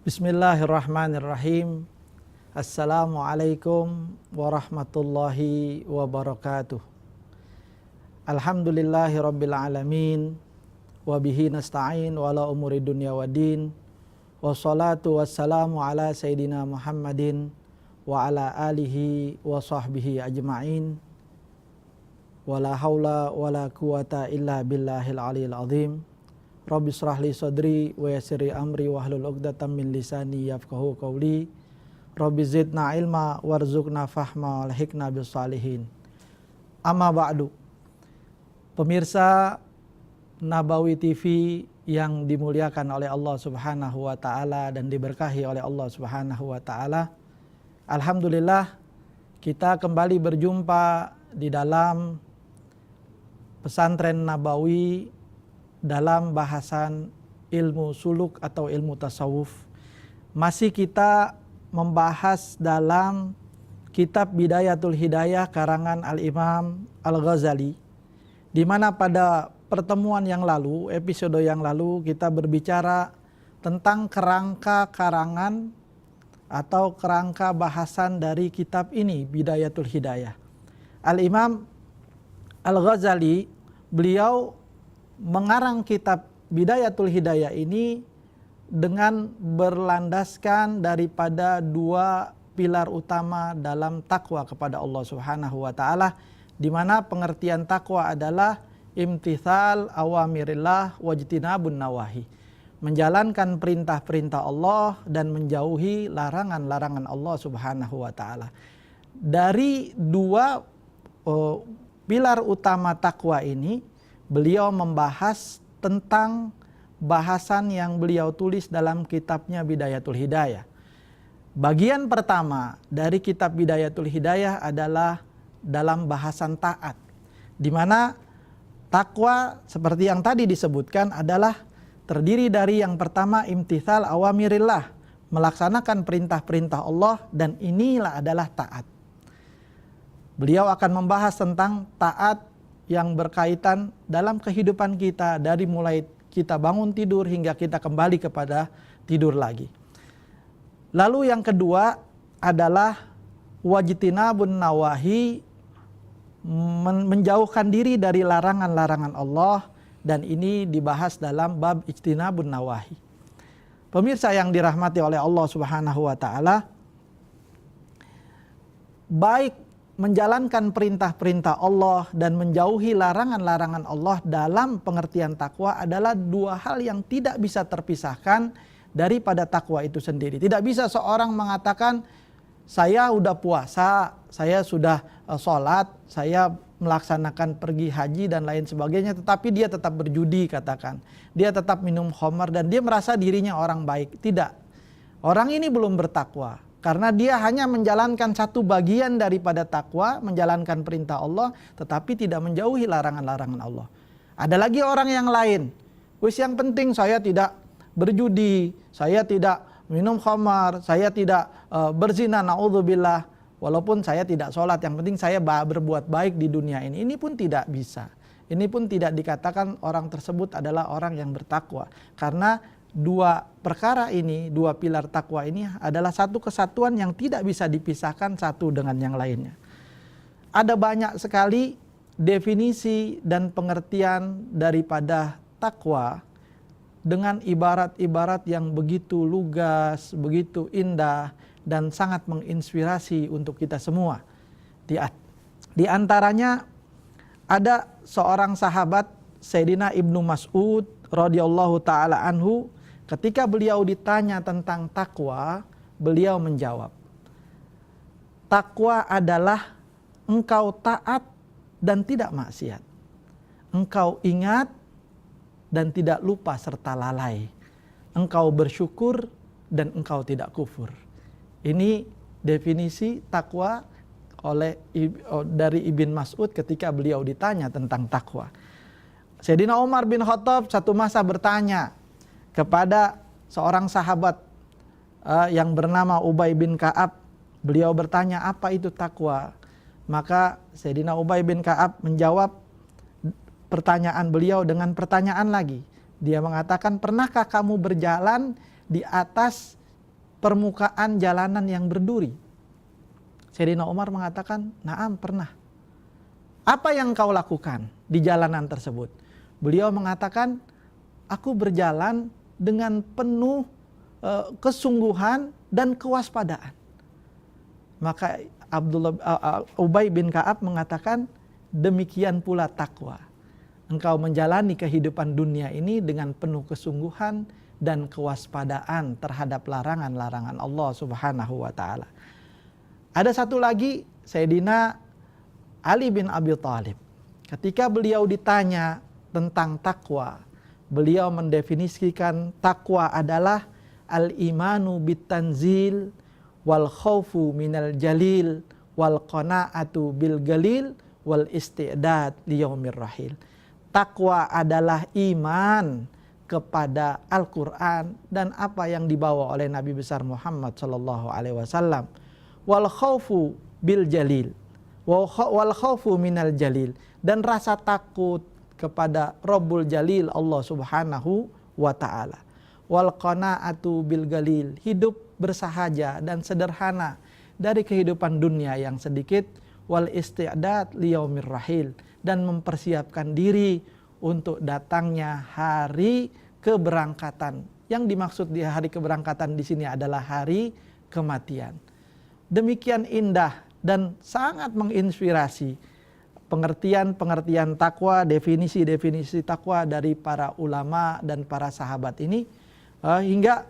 Bismillahirrahmanirrahim. Assalamualaikum warahmatullahi wabarakatuh. Alhamdulillahi rabbil alamin. Wabihi nasta'in wa ala umuri dunya wa din. Wassalatu wassalamu ala sayyidina Muhammadin wa ala alihi wa sahbihi ajma'in. Wala hawla wala quwata illa billahil aliyil azim. Rabbi shrah li sadri wa yassir amri wahlul 'uqdatam min lisani yafqahu qawli. Rabbi zidna ilma warzuqna fahma walhiqna bis salihin. Amma ba'du. Pemirsa Nabawi TV yang dimuliakan oleh Allah Subhanahu wa taala dan diberkahi oleh Allah Subhanahu wa taala. Alhamdulillah kita kembali berjumpa di dalam pesantren Nabawi dalam bahasan ilmu suluk atau ilmu tasawuf. Masih kita membahas dalam kitab Bidayatul Hidayah karangan Al-Imam Al-Ghazali, di mana pada pertemuan yang lalu, episode yang lalu, kita berbicara tentang kerangka karangan atau kerangka bahasan dari kitab ini, Bidayatul Hidayah. Al-Imam Al-Ghazali, beliau mengarang kitab Bidayatul Hidayah ini dengan berlandaskan daripada dua pilar utama dalam takwa kepada Allah Subhanahu wa taala, di mana pengertian takwa adalah imtithal awamirillah wajtinabun nawahi, menjalankan perintah-perintah Allah dan menjauhi larangan-larangan Allah Subhanahu wa taala. Dari dua pilar utama takwa ini, beliau membahas tentang bahasan yang beliau tulis dalam kitabnya Bidayatul Hidayah. Bagian pertama dari kitab Bidayatul Hidayah adalah dalam bahasan taat, di mana takwa seperti yang tadi disebutkan adalah terdiri dari yang pertama imtithal awamirillah, melaksanakan perintah-perintah Allah, dan inilah adalah taat. Beliau akan membahas tentang taat yang berkaitan dalam kehidupan kita, dari mulai kita bangun tidur hingga kita kembali kepada tidur lagi. Lalu yang kedua adalah wajtinabun nawahi, menjauhkan diri dari larangan-larangan Allah, dan ini dibahas dalam bab ijtinabun nawahi. Pemirsa yang dirahmati oleh Allah Subhanahu wa taala, baik menjalankan perintah-perintah Allah dan menjauhi larangan-larangan Allah dalam pengertian takwa adalah dua hal yang tidak bisa terpisahkan daripada takwa itu sendiri. Tidak bisa seorang mengatakan, saya udah puasa, saya sudah sholat, saya melaksanakan pergi haji dan lain sebagainya, tetapi dia tetap berjudi katakan. Dia tetap minum khamar dan dia merasa dirinya orang baik. Tidak. Orang ini belum bertakwa. Karena dia hanya menjalankan satu bagian daripada takwa, menjalankan perintah Allah, tetapi tidak menjauhi larangan-larangan Allah. Ada lagi orang yang lain. Yang penting saya tidak berjudi, saya tidak minum khamar, saya tidak berzina, na'udzubillah. Walaupun saya tidak sholat, yang penting saya berbuat baik di dunia ini. Ini pun tidak bisa. Ini pun tidak dikatakan orang tersebut adalah orang yang bertakwa. Karena dua perkara ini, dua pilar takwa ini adalah satu kesatuan yang tidak bisa dipisahkan satu dengan yang lainnya. Ada banyak sekali definisi dan pengertian daripada takwa dengan ibarat-ibarat yang begitu lugas, begitu indah, dan sangat menginspirasi untuk kita semua. Di antaranya ada seorang sahabat, Sayyidina Ibnu Mas'ud radhiyallahu taala anhu, ketika beliau ditanya tentang takwa, beliau menjawab, takwa adalah engkau taat dan tidak maksiat, engkau ingat dan tidak lupa serta lalai, engkau bersyukur dan engkau tidak kufur. Ini definisi takwa dari Ibn Mas'ud ketika beliau ditanya tentang takwa. Sayyidina Umar bin Khattab satu masa bertanya kepada seorang sahabat yang bernama Ubay bin Ka'ab. Beliau bertanya, apa itu takwa? Maka Sayyidina Ubay bin Ka'ab menjawab pertanyaan beliau dengan pertanyaan lagi. Dia mengatakan, pernahkah kamu berjalan di atas permukaan jalanan yang berduri? Sayyidina Umar mengatakan, "Na'am, pernah." "Apa yang kau lakukan di jalanan tersebut?" Beliau mengatakan, "Aku berjalan dengan penuh kesungguhan dan kewaspadaan." Maka Ubay bin Ka'ab mengatakan, "Demikian pula takwa. Engkau menjalani kehidupan dunia ini dengan penuh kesungguhan dan kewaspadaan terhadap larangan-larangan Allah Subhanahu wa taala." Ada satu lagi, Sayyidina Ali bin Abi Thalib. Ketika beliau ditanya tentang takwa, beliau mendefinisikan takwa adalah al-imanu bitanzil wal khaufu minal jalil wal qanaatu bil galil wal isti'dad liyaumir rahil. Takwa adalah iman kepada Al-Quran dan apa yang dibawa oleh Nabi besar Muhammad sallallahu alaihi wasallam. Wal khaufu bil jalil wal khaufu minal jalil, dan rasa takut kepada Rabbul Jalil Allah Subhanahu wa taala. Wal qanaatu bil galil, hidup bersahaja dan sederhana dari kehidupan dunia yang sedikit. Wal isti'dad liyaumir rahil, dan mempersiapkan diri untuk datangnya hari keberangkatan. Yang dimaksud di hari keberangkatan di sini adalah hari kematian. Demikian indah dan sangat menginspirasi pengertian-pengertian takwa, definisi-definisi takwa dari para ulama dan para sahabat ini, hingga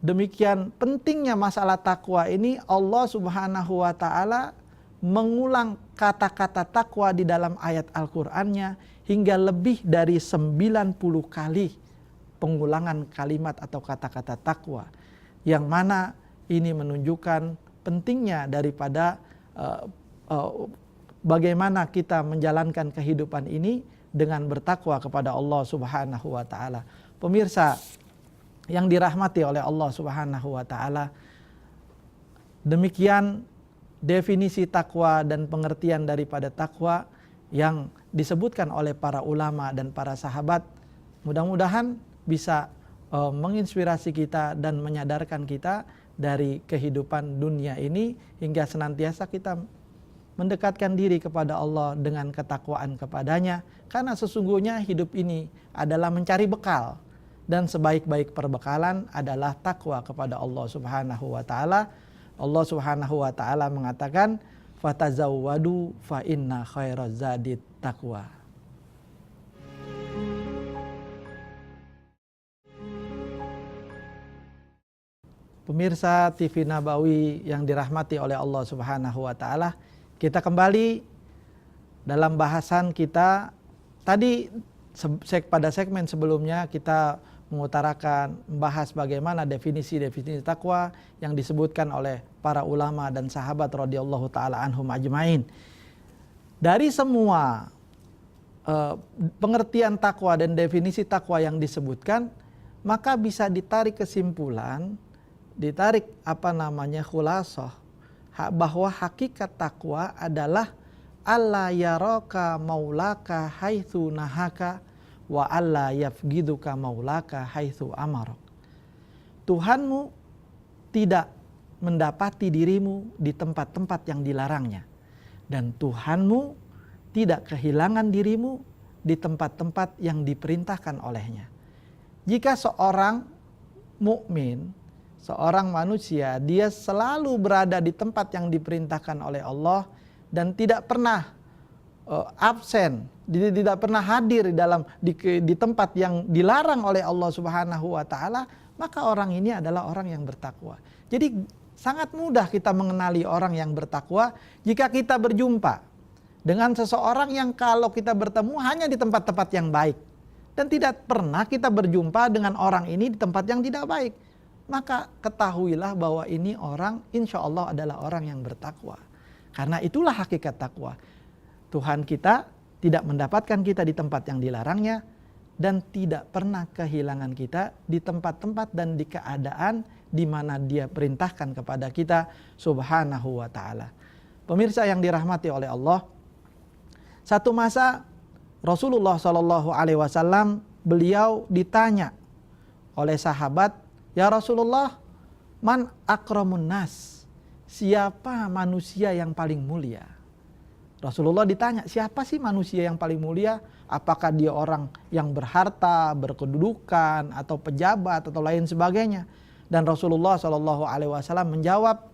demikian pentingnya masalah takwa ini. Allah Subhanahu wa taala mengulang kata-kata takwa di dalam ayat Al-Qur'annya hingga lebih dari 90 kali pengulangan kalimat atau kata-kata takwa, yang mana ini menunjukkan pentingnya daripada bagaimana kita menjalankan kehidupan ini dengan bertakwa kepada Allah Subhanahu wa taala. Pemirsa yang dirahmati oleh Allah Subhanahu wa taala, demikian definisi takwa dan pengertian daripada takwa yang disebutkan oleh para ulama dan para sahabat. Mudah-mudahan bisa menginspirasi kita dan menyadarkan kita dari kehidupan dunia ini, hingga senantiasa kita mendekatkan diri kepada Allah dengan ketakwaan kepadanya, karena sesungguhnya hidup ini adalah mencari bekal, dan sebaik-baik perbekalan adalah takwa kepada Allah Subhanahu wa taala. Allah Subhanahu wa taala mengatakan, fatazawwadu fa inna khairaz zadit taqwa. Pemirsa TV Nabawi yang dirahmati oleh Allah Subhanahu wa taala, kita kembali dalam bahasan kita tadi. Pada segmen sebelumnya kita mengutarakan, membahas bagaimana definisi-definisi takwa yang disebutkan oleh para ulama dan sahabat radhiyallahu taala anhum ajmain. Dari semua pengertian takwa dan definisi takwa yang disebutkan, maka bisa ditarik kesimpulan, ditarik khulasah, bahwa hakikat takwa adalah alla yaraka maulaka haitsu nahaka wa alla yafgiduka maulaka haitsu amarok. Tuhanmu tidak mendapati dirimu di tempat-tempat yang dilarangnya, dan Tuhanmu tidak kehilangan dirimu di tempat-tempat yang diperintahkan olehnya. Jika seorang mukmin, seorang manusia, dia selalu berada di tempat yang diperintahkan oleh Allah dan tidak pernah absen, tidak pernah hadir di tempat yang dilarang oleh Allah Subhanahu wa taala, maka orang ini adalah orang yang bertakwa. Jadi sangat mudah kita mengenali orang yang bertakwa jika kita berjumpa dengan seseorang yang kalau kita bertemu hanya di tempat-tempat yang baik, dan tidak pernah kita berjumpa dengan orang ini di tempat yang tidak baik. Maka ketahuilah bahwa ini orang insya Allah adalah orang yang bertakwa. Karena itulah hakikat takwa. Tuhan kita tidak mendapatkan kita di tempat yang dilarangnya, dan tidak pernah kehilangan kita di tempat-tempat dan di keadaan di mana Dia perintahkan kepada kita Subhanahu wa taala. Pemirsa yang dirahmati oleh Allah, satu masa Rasulullah Shallallahu alaihi wasallam beliau ditanya oleh sahabat, "Ya Rasulullah, Man akramun nas, siapa manusia yang paling mulia? Rasulullah ditanya, siapa sih manusia yang paling mulia? Apakah dia orang yang berharta, berkedudukan, atau pejabat, atau lain sebagainya? Dan Rasulullah SAW menjawab,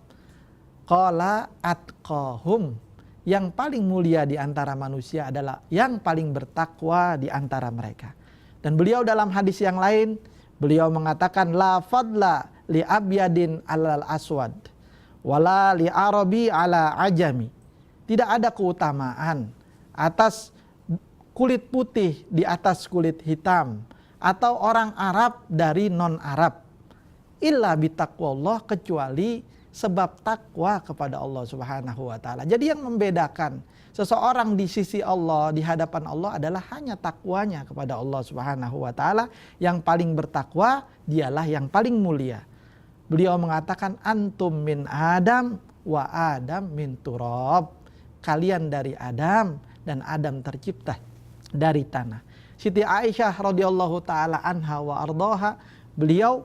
qala atqahum, yang paling mulia di antara manusia adalah yang paling bertakwa di antara mereka. Dan beliau dalam hadis yang lain, beliau mengatakan, la fadla li abyadin alal aswad, wala li arabi ala ajami. Tidak ada keutamaan atas kulit putih di atas kulit hitam, atau orang Arab dari non-Arab, illa bitaqwallah, kecuali sebab takwa kepada Allah Subhanahu wa taala. Jadi yang membedakan seseorang di sisi Allah, di hadapan Allah adalah hanya takwanya kepada Allah Subhanahu wa taala. Yang paling bertakwa dialah yang paling mulia. Beliau mengatakan, antum min Adam wa Adam min turab. Kalian dari Adam dan Adam tercipta dari tanah. Siti Aisyah radhiyallahu taala anha wa ardhaha, beliau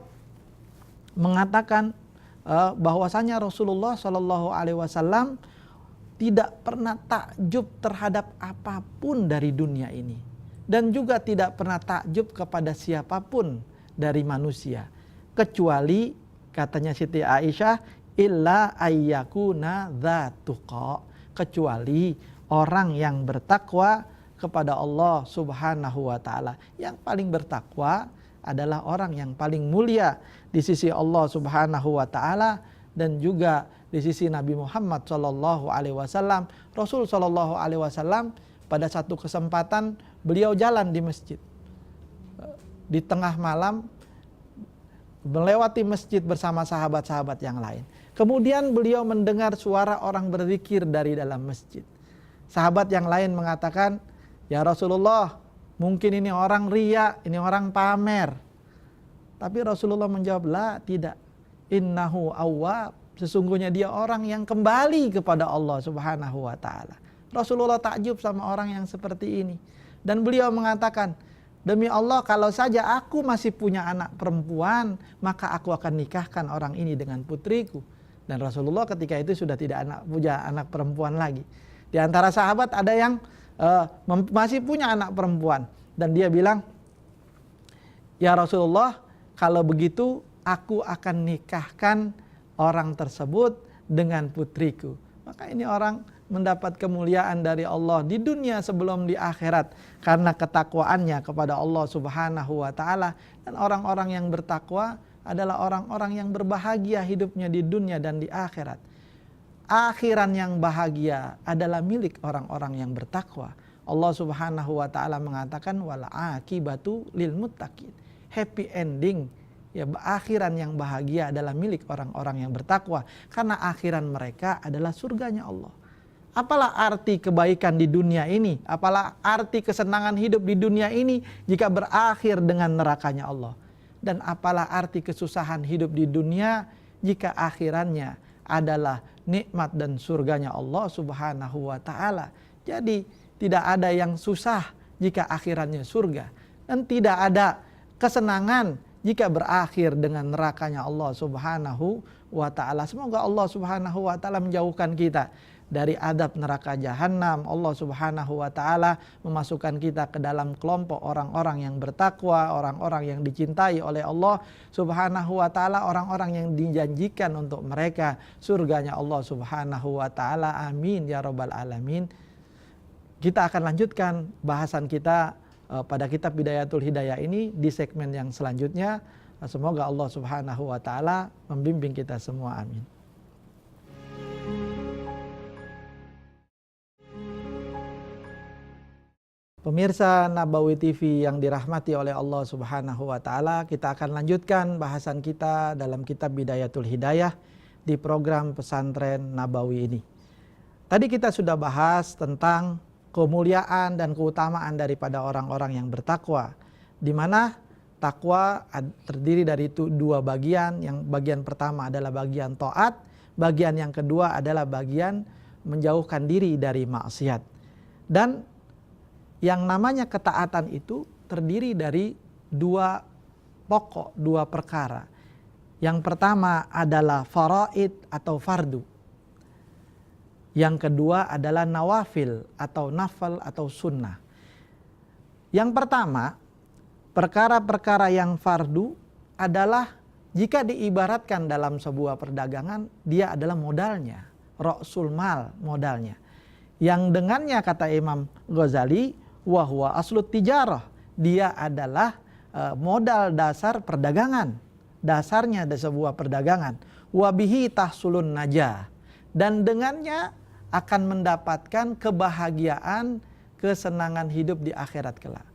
mengatakan bahwasanya Rasulullah Shallallahu Alaihi Wasallam tidak pernah takjub terhadap apapun dari dunia ini, dan juga tidak pernah takjub kepada siapapun dari manusia, kecuali katanya Siti Aisyah, illa ayyakuna dzatuqa, kecuali orang yang bertakwa kepada Allah Subhanahu wa taala. Yang paling bertakwa adalah orang yang paling mulia di sisi Allah Subhanahu wa taala, dan juga di sisi Nabi Muhammad sallallahu alaihi wasallam. Rasul sallallahu alaihi wasallam pada satu kesempatan beliau jalan di masjid. Di tengah malam melewati masjid bersama sahabat-sahabat yang lain. Kemudian beliau mendengar suara orang berzikir dari dalam masjid. Sahabat yang lain mengatakan, "Ya Rasulullah, mungkin ini orang riya, ini orang pamer." Tapi Rasulullah menjawab, "La, tidak. Innahu awwab." Sesungguhnya dia orang yang kembali kepada Allah Subhanahu wa taala. Rasulullah takjub sama orang yang seperti ini. Dan beliau mengatakan, "Demi Allah, kalau saja aku masih punya anak perempuan, maka aku akan nikahkan orang ini dengan putriku." Dan Rasulullah ketika itu sudah tidak punya anak perempuan lagi. Di antara sahabat ada yang masih punya anak perempuan, dan dia bilang, "Ya Rasulullah, kalau begitu aku akan nikahkan orang tersebut dengan putriku." Maka ini orang mendapat kemuliaan dari Allah di dunia sebelum di akhirat karena ketakwaannya kepada Allah Subhanahu wa taala. Dan orang-orang yang bertakwa adalah orang-orang yang berbahagia hidupnya di dunia dan di akhirat. Akhiran yang bahagia adalah milik orang-orang yang bertakwa. Allah Subhanahu wa taala mengatakan, wal aqibatu lil muttaqin. Happy ending, ya, akhiran yang bahagia adalah milik orang-orang yang bertakwa, karena akhiran mereka adalah surganya Allah. Apalah arti kebaikan di dunia ini, apalah arti kesenangan hidup di dunia ini jika berakhir dengan nerakanya Allah. Dan apalah arti kesusahan hidup di dunia jika akhirannya adalah nikmat dan surganya Allah Subhanahu wa taala. Jadi tidak ada yang susah jika akhirannya surga, dan tidak ada kesenangan jika berakhir dengan nerakanya Allah Subhanahu wa taala. Semoga Allah Subhanahu wa taala menjauhkan kita dari adab neraka jahanam. Allah Subhanahu wa taala memasukkan kita ke dalam kelompok orang-orang yang bertakwa, orang-orang yang dicintai oleh Allah Subhanahu wa taala, orang-orang yang dijanjikan untuk mereka surganya Allah Subhanahu wa taala. Amin ya rabbal alamin. Kita akan lanjutkan bahasan kita pada kitab Bidayatul Hidayah ini di segmen yang selanjutnya. Semoga Allah Subhanahu wa taala membimbing kita semua. Amin. Pemirsa Nabawi TV yang dirahmati oleh Allah Subhanahu wa taala, kita akan lanjutkan bahasan kita dalam kitab Bidayatul Hidayah di program Pesantren Nabawi ini. Tadi kita sudah bahas tentang kemuliaan dan keutamaan daripada orang-orang yang bertakwa, di mana takwa terdiri dari dua bagian. Yang bagian pertama adalah bagian taat, bagian yang kedua adalah bagian menjauhkan diri dari maksiat. Dan yang namanya ketaatan itu terdiri dari dua pokok, dua perkara. Yang pertama adalah faraid atau fardu. Yang kedua adalah nawafil atau nafal atau sunnah. Yang pertama, perkara-perkara yang fardu adalah jika diibaratkan dalam sebuah perdagangan, dia adalah modalnya, ra'sul mal, modalnya. Yang dengannya kata Imam Ghazali, wahwa aslut tijarah, dia adalah modal dasar perdagangan, dasarnya dari sebuah perdagangan. Wabihi tahsulun najah, dan dengannya akan mendapatkan kebahagiaan, kesenangan hidup di akhirat kelak.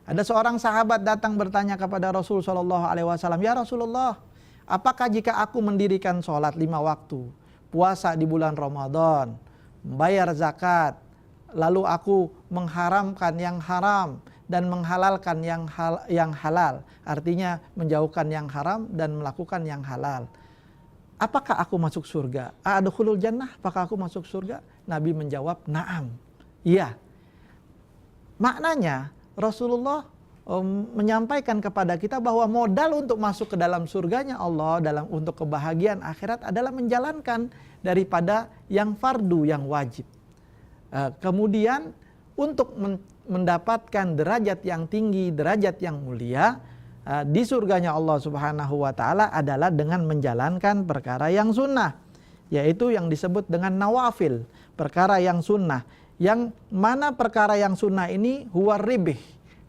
Ada seorang sahabat datang bertanya kepada Rasul Shallallahu Alaihi Wasallam, ya Rasulullah, apakah jika aku mendirikan sholat 5 waktu, puasa di bulan Ramadan, membayar zakat, lalu aku mengharamkan yang haram dan menghalalkan yang halal, artinya menjauhkan yang haram dan melakukan yang halal, apakah aku masuk surga? Adkhulul jannah, apakah aku masuk surga? Nabi menjawab, na'am, iya. Maknanya Rasulullah menyampaikan kepada kita bahwa modal untuk masuk ke dalam surganya Allah, untuk kebahagiaan akhirat adalah menjalankan daripada yang fardu, yang wajib. Kemudian untuk mendapatkan derajat yang tinggi, derajat yang mulia di surganya Allah Subhanahu wa taala adalah dengan menjalankan perkara yang sunnah, yaitu yang disebut dengan nawafil, perkara yang sunnah. Yang mana perkara yang sunnah ini huwa ribih,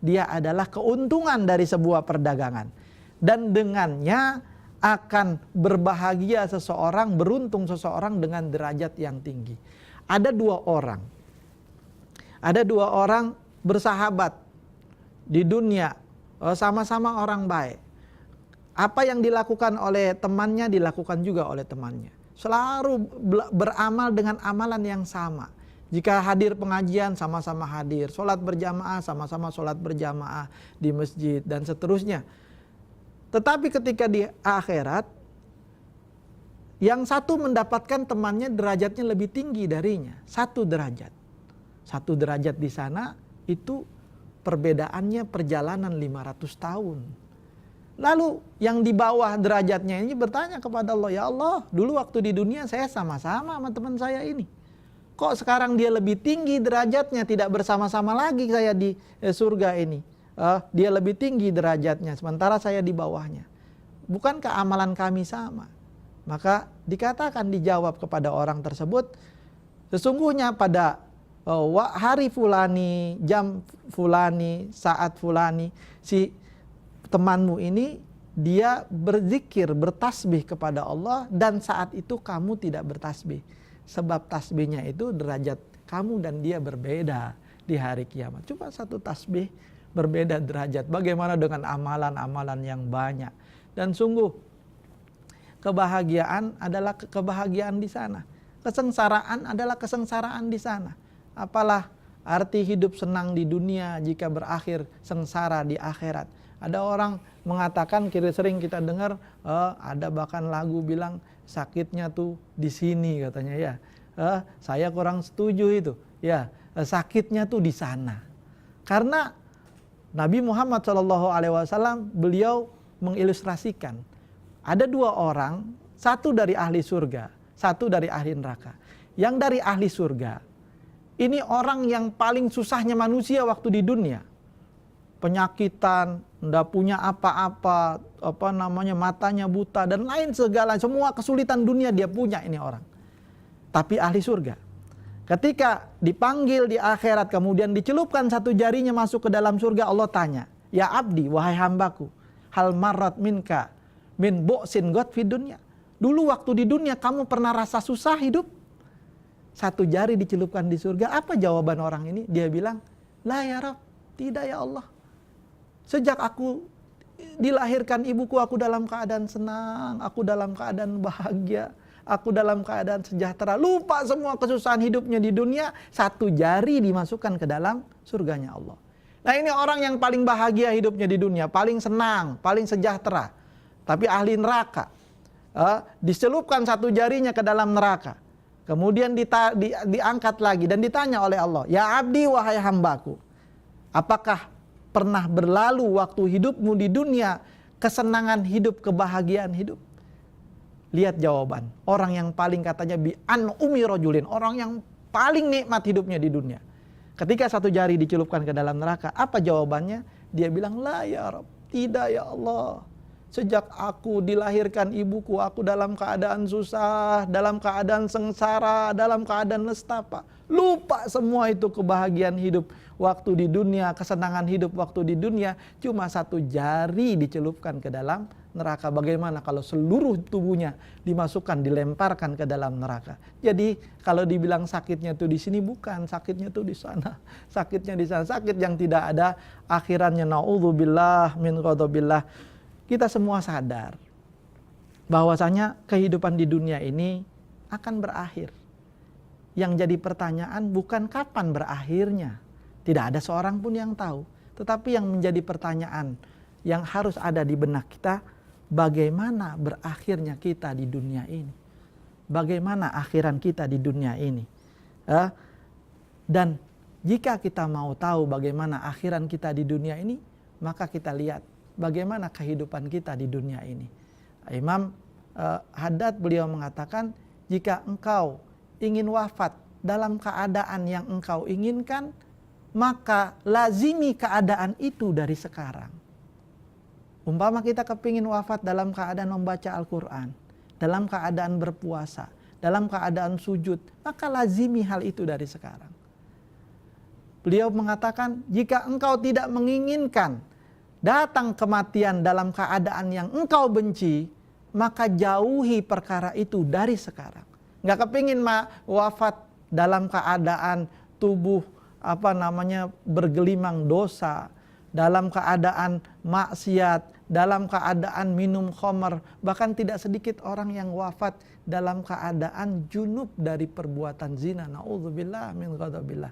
dia adalah keuntungan dari sebuah perdagangan, dan dengannya akan berbahagia seseorang, beruntung seseorang dengan derajat yang tinggi. Ada dua orang bersahabat di dunia, sama-sama orang baik. Apa yang dilakukan oleh temannya dilakukan juga oleh temannya. Selalu beramal dengan amalan yang sama. Jika hadir pengajian, sama-sama hadir. Sholat berjamaah, sama-sama sholat berjamaah di masjid dan seterusnya. Tetapi ketika di akhirat, yang satu mendapatkan temannya derajatnya lebih tinggi darinya. 1 derajat. 1 derajat di sana itu perbedaannya perjalanan 500 tahun. Lalu yang di bawah derajatnya ini bertanya kepada Allah, ya Allah, dulu waktu di dunia saya sama-sama sama teman saya ini. Kok sekarang dia lebih tinggi derajatnya, tidak bersama-sama lagi saya di surga ini. Dia lebih tinggi derajatnya, sementara saya di bawahnya. Bukankah amalan kami sama? Maka dikatakan, dijawab kepada orang tersebut, sesungguhnya pada hari fulani, jam fulani, saat fulani, si temanmu ini dia berzikir, bertasbih kepada Allah, dan saat itu kamu tidak bertasbih. Sebab tasbihnya itu derajat kamu dan dia berbeda di hari kiamat. Cuma 1 tasbih berbeda derajat. Bagaimana dengan amalan-amalan yang banyak? Dan sungguh kebahagiaan adalah kebahagiaan di sana. Kesengsaraan adalah kesengsaraan di sana. Apalah arti hidup senang di dunia jika berakhir sengsara di akhirat. Ada orang mengatakan, sering kita dengar, ada bahkan lagu bilang sakitnya tuh di sini katanya ya. Saya kurang setuju itu. Ya, sakitnya tuh di sana. Karena Nabi Muhammad SAW beliau mengilustrasikan ada 2 orang, 1 dari ahli surga, 1 dari ahli neraka. Yang dari ahli surga ini orang yang paling susahnya manusia waktu di dunia. Penyakitan, tidak punya apa-apa, matanya buta dan lain segala, semua kesulitan dunia dia punya ini orang. Tapi ahli surga. Ketika dipanggil di akhirat, kemudian dicelupkan 1 jarinya masuk ke dalam surga, Allah tanya, ya abdi, wahai hambaku, hal marrat minka min bu'sin got fid dunya. Dulu waktu di dunia kamu pernah rasa susah hidup? 1 jari dicelupkan di surga. Apa jawaban orang ini? Dia bilang, la ya Rabb, tidak ya Allah. Sejak aku dilahirkan ibuku, aku dalam keadaan senang, aku dalam keadaan bahagia, aku dalam keadaan sejahtera. Lupa semua kesusahan hidupnya di dunia, 1 jari dimasukkan ke dalam surganya Allah. Nah, ini orang yang paling bahagia hidupnya di dunia, paling senang, paling sejahtera. Tapi ahli neraka, dicelupkan 1 jarinya ke dalam neraka. Kemudian diangkat lagi dan ditanya oleh Allah, ya abdi, wahai hambaku, apakah pernah berlalu waktu hidupmu di dunia kesenangan hidup, kebahagiaan hidup? Lihat jawaban. Orang yang paling katanya an umi rojulin, orang yang paling nikmat hidupnya di dunia. Ketika satu jari dicelupkan ke dalam neraka, apa jawabannya? Dia bilang, la ya Rabb, tidak ya Allah. Sejak aku dilahirkan ibuku, aku dalam keadaan susah, dalam keadaan sengsara, dalam keadaan nestapa. Lupa semua itu kebahagiaan hidup waktu di dunia, kesenangan hidup waktu di dunia. Cuma satu jari dicelupkan ke dalam neraka. Bagaimana kalau seluruh tubuhnya dimasukkan, dilemparkan ke dalam neraka? Jadi kalau dibilang sakitnya itu di sini, bukan, sakitnya itu di sana. Sakitnya di sana, sakit yang tidak ada akhirannya. Na'udzubillah min ghadabillah. Kita semua sadar bahwasanya kehidupan di dunia ini akan berakhir. Yang jadi pertanyaan bukan kapan berakhirnya. Tidak ada seorang pun yang tahu. Tetapi yang menjadi pertanyaan yang harus ada di benak kita, bagaimana berakhirnya kita di dunia ini? Bagaimana akhiran kita di dunia ini? Dan jika kita mau tahu bagaimana akhiran kita di dunia ini, maka kita lihat bagaimana kehidupan kita di dunia ini. Imam Haddad beliau mengatakan, jika engkau ingin wafat dalam keadaan yang engkau inginkan, maka lazimi keadaan itu dari sekarang. Umpama kita kepingin wafat dalam keadaan membaca Al-Quran, dalam keadaan berpuasa, dalam keadaan sujud, maka lazimi hal itu dari sekarang. Beliau mengatakan, jika engkau tidak menginginkan datang kematian dalam keadaan yang engkau benci, maka jauhi perkara itu dari sekarang. Nggak kepingin wafat dalam keadaan tubuh bergelimang dosa, dalam keadaan maksiat, dalam keadaan minum khamar. Bahkan tidak sedikit orang yang wafat dalam keadaan junub dari perbuatan zina. Na'udzubillah min ghadabillah.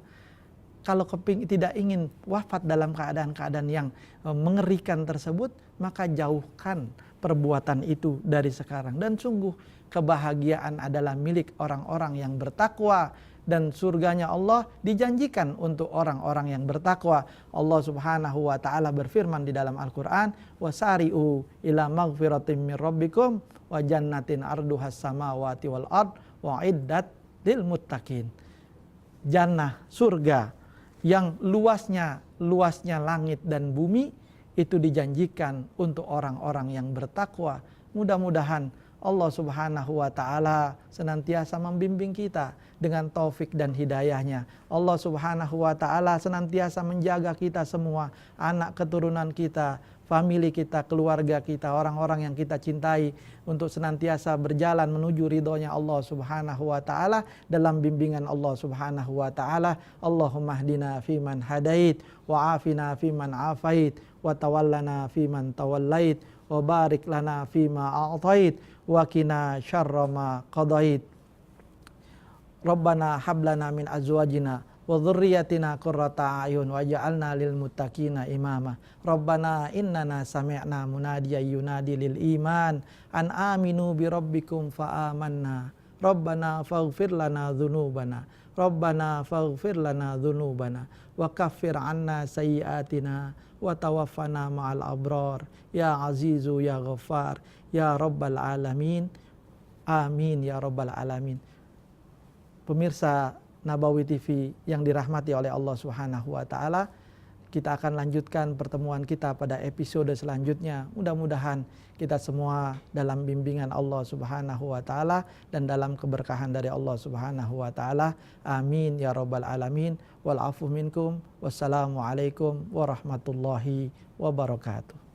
Kalau tidak ingin wafat dalam keadaan-keadaan yang mengerikan tersebut, maka jauhkan perbuatan itu dari sekarang. Dan sungguh kebahagiaan adalah milik orang-orang yang bertakwa, dan surganya Allah dijanjikan untuk orang-orang yang bertakwa. Allah Subhanahu wa taala berfirman di dalam Al-Qur'an, "Wasari'u ila maghfiratin min rabbikum wa jannatin arduhas samawati wal ard wa iddat lil muttaqin." Jannah, surga yang luasnya langit dan bumi, itu dijanjikan untuk orang-orang yang bertakwa. Mudah-mudahan Allah Subhanahu wa taala senantiasa membimbing kita dengan taufik dan hidayahnya. Allah Subhanahu wa taala senantiasa menjaga kita semua, anak keturunan kita, famili kita, keluarga kita, orang-orang yang kita cintai, untuk senantiasa berjalan menuju ridhonya Allah Subhanahu wa taala dalam bimbingan Allah Subhanahu wa taala. Allahumma hdina fiman hadait, wa afina fiman afait, wa tawallana fiman tawallait, wa barik lana fima a'tait, wa qina syarra ma qadait. Rabbana hablana min azwajina wa dzurriyyatina qurrata a'yun waj'alna lil muttaqina imama. Rabbana innana sami'na munadiyan yunadi lil iman an aminu bi rabbikum fa amanna. Rabbana faghfir lana dzunubana. Rabbana faghfir lana dzunubana wa kaffir 'anna sayyi'atina wa tawaffana ma'al abrar. Ya Azizu ya Ghaffar ya Rabbal alamin. Amin ya Rabbal alamin. Pemirsa Nabawi TV yang dirahmati oleh Allah Subhanahu wa taala, kita akan lanjutkan pertemuan kita pada episode selanjutnya. Mudah-mudahan kita semua dalam bimbingan Allah Subhanahu wa taala dan dalam keberkahan dari Allah Subhanahu wa taala. Amin ya Rabbal alamin. Wal afu minkum. Wassalamualaikum warahmatullahi wabarakatuh.